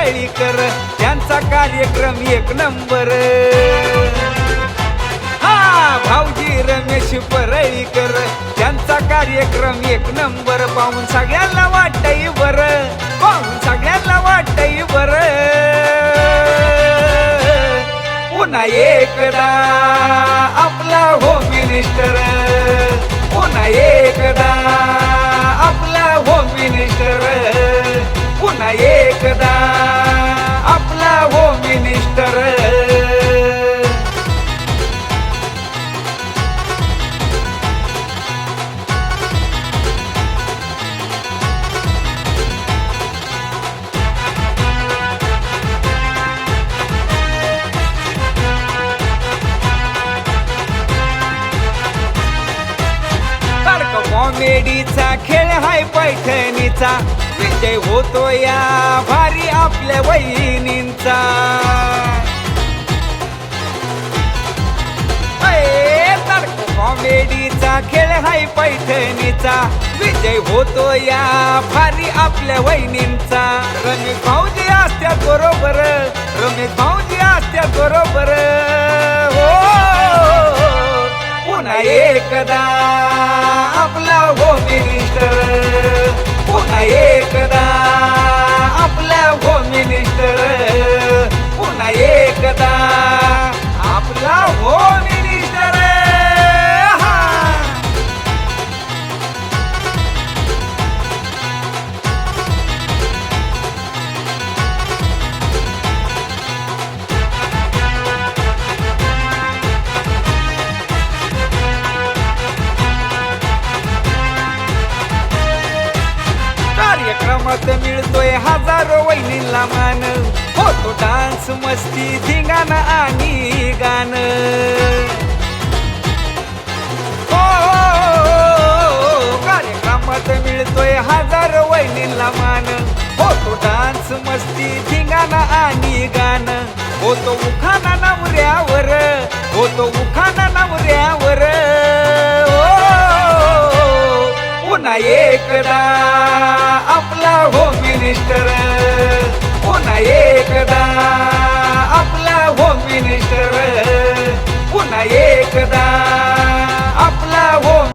परळीकर, त्यांचा कार्यक्रम एक नंबर। हा भाऊजी रमेश परळीकर, त्यांचा कार्यक्रम एक नंबर। पाहून सगळ्यांना वाटतंय बरं, पाहून सगळ्यांना वाटतंय बरं। पुन्हा एकदा आपला होम मिनिस्टर, पुन्हा एकदा आपला होम मिनिस्टर, पुन्हा एकदा आपला होम मिनिस्टर। कॉमेडीचा खेळ हाय पैठणीचा, विजय होतो या भारी आपल्या वहिनींचा। कॉमेडीचा खेळ हाय पैठणीचा, विजय होतो या भारी आपल्या वहिनींचा। रमेश भाऊजी असत्यात बरोबर, रमेश भाऊजी असत्यात बरोबर। हो पुन्हा एकदा आपला होम मिनिस्टर, पुन्हा एकदा आपला होम मिनिस्टर, पुन्हा एकदा आपला होम मिनिस्टर। कार्यक्रमात मिळतोय हजारो वहिनींना मान, होतो डान्स मस्ती धिंगाणा आणि गाणं। हो कार्यक्रमात मिळतोय हजारो वहिनींना मान, होतो डान्स मस्ती धिंगाणा आणि गाणं। होतो उखाणा नवऱ्यावर, होतो उखाणा नवऱ्यावर। पुन्हा एकदा आपला होम मिनिस्टर, पुन्हा एकदा आपला होम मिनिस्टर, पुन्हा एकदा आपला होम